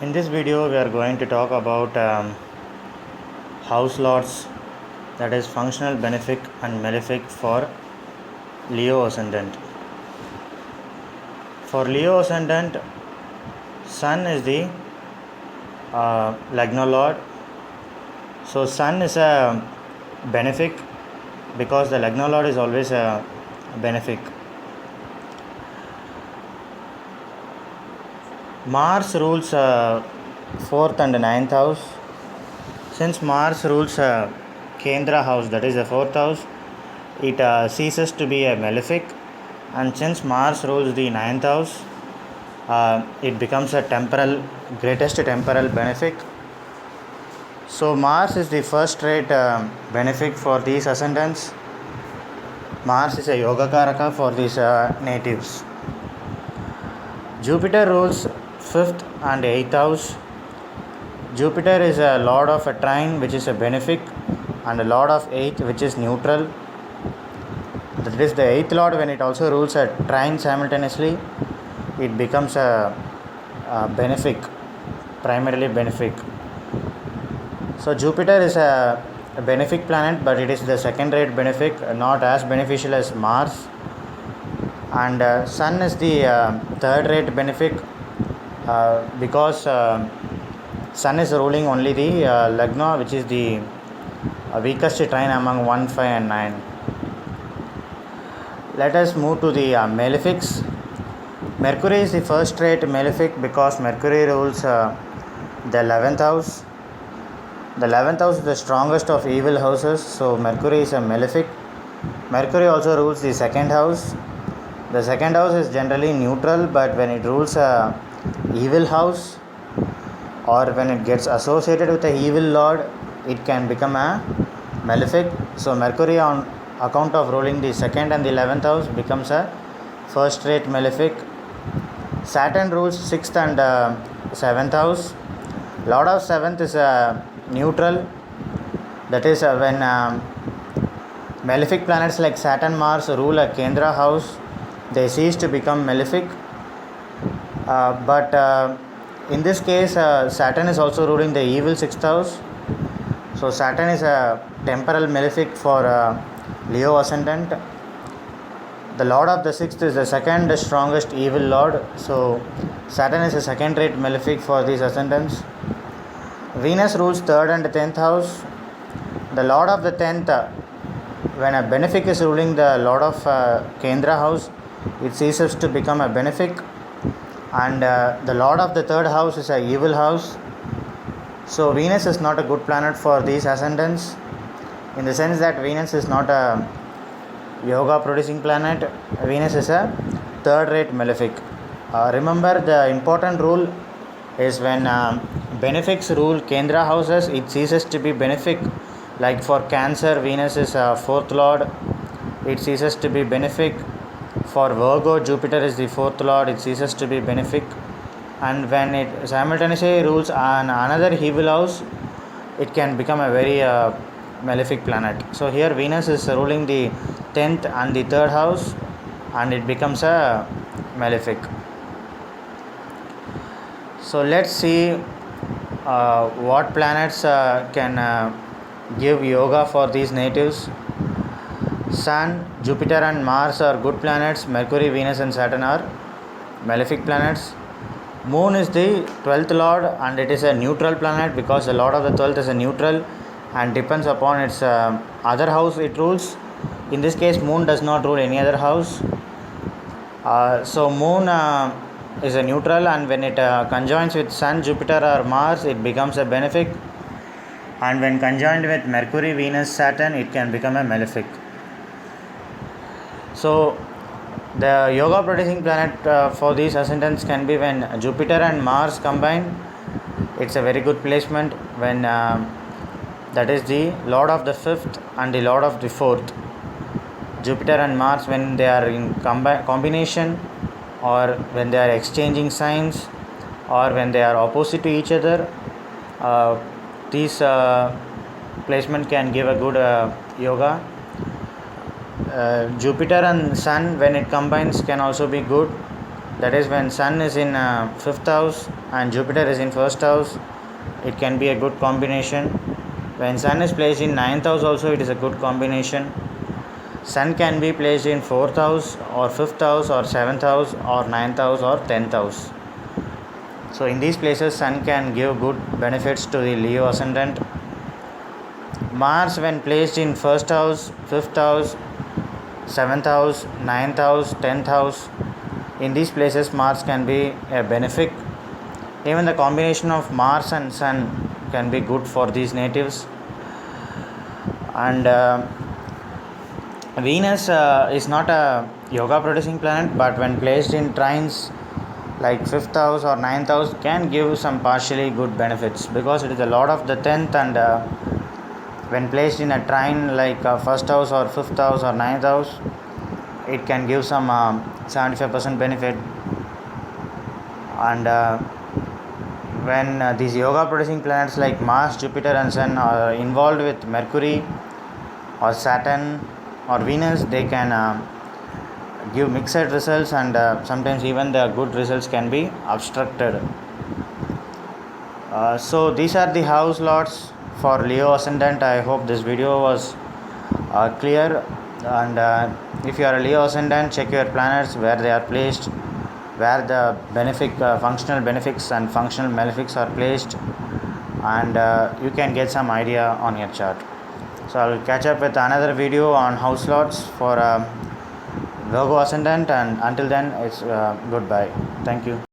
In this video, we are going to talk about house lords, that is functional benefic and malefic for Leo ascendant. For Leo ascendant, Sun is the Lagna lord. So Sun is a benefic because the Lagna lord is always a benefic. Mars rules 4th and 9th house. Since Mars rules Kendra house, that is the 4th house, it ceases to be a malefic, and since Mars rules the 9th house, it becomes a greatest temporal benefic. So Mars is the first rate benefic for these ascendants. Mars is a yoga karaka for these natives. Jupiter rules 5th and 8th house. Jupiter is a lord of a trine, which is a benefic, and a lord of 8th, which is neutral. That is the 8th lord. When it also rules a trine simultaneously, it becomes a benefic, primarily benefic. So Jupiter is a benefic planet, but it is the second rate benefic, not as beneficial as Mars. And Sun is the third rate benefic because Sun is ruling only the Lagna, which is the weakest trine among 1, 5 and 9. Let us move to the malefics. Mercury is the first rate malefic because Mercury rules the 11th house. The 11th house is the strongest of evil houses, so Mercury is a malefic. Mercury also rules the second house. The second house is generally neutral, but when it rules a evil house or when it gets associated with a evil lord, it can become a malefic. So Mercury, on account of ruling the second and the 11th house, becomes a first rate malefic. Saturn rules 6th and 7th house. Lord of 7th is a neutral. That is when malefic planets like Saturn, Mars rule a Kendra house, they cease to become malefic. But in this case, Saturn is also ruling the evil 6th house. So Saturn is a temporal malefic for Leo ascendant. The lord of the 6th is the second strongest evil lord. So Saturn is a second rate malefic for these ascendants. Venus rules 3rd and 10th house. The lord of the 10th, when a benefic is ruling the lord of Kendra house, it ceases to become a benefic. And the lord of the 3rd house is a evil house. So Venus is not a good planet for these ascendants, in the sense that Venus is not a yoga producing planet. Venus is a third rate malefic. Remember, the important rule is when benefics rule Kendra houses, it ceases to be benefic. Like for Cancer, Venus is a 4th lord, it ceases to be benefic. For Virgo, Jupiter is the 4th lord, it ceases to be benefic. And when it simultaneously rules another evil house, it can become a very malefic planet. So here Venus is ruling the 10th and the 3rd house, and it becomes a malefic. So let's see what planets can give yoga for these natives. Sun, Jupiter and Mars are good planets. Mercury, Venus and Saturn are malefic planets. Moon is the 12th lord, and it is a neutral planet because the lord of the 12th is a neutral and depends upon its other house it rules. In this case, Moon does not rule any other house. So Moon is a neutral, and when it conjoins with Sun, Jupiter or Mars, it becomes a benefic. And when conjoined with Mercury, Venus, Saturn, it can become a malefic. So the yoga producing planet for these ascendants can be when Jupiter and Mars combine. It's a very good placement when that is the lord of the 5th and the lord of the 4th. Jupiter and Mars, when they are in combination, or when they are exchanging signs, or when they are opposite to each other, these placement can give a good yoga. Jupiter and Sun, when it combines, can also be good. That is when Sun is in 5th house and Jupiter is in first house, it can be a good combination. When Sun is placed in ninth house also, it is a good combination. Sun can be placed in fourth house or fifth house or seventh house or ninth house or 10th house. So in these places, Sun can give good benefits to the Leo ascendant. Mars, when placed in first house, fifth house, seventh house, ninth house, 10th house, in these places Mars can be a benefic. Even the combination of Mars and Sun can be good for these natives. And Venus is not a yoga producing planet, but when placed in trines like 5th house or 9th house can give some partially good benefits, because it is a lord of the 10th, and when placed in a trine like 1st house or 5th house or 9th house, it can give some 75% benefit. And when these yoga producing planets like Mars, Jupiter and Sun are involved with Mercury or Saturn or Venus, they can give mixed results, and sometimes even the good results can be obstructed. So these are the house lords for Leo ascendant. I hope this video was clear. And if you are a Leo ascendant, check your planets where they are placed, where the functional benefics and functional malefics are placed, and you can get some idea on your chart. So I will catch up with another video on house lords for Virgo ascendant, and until then it's goodbye. Thank you.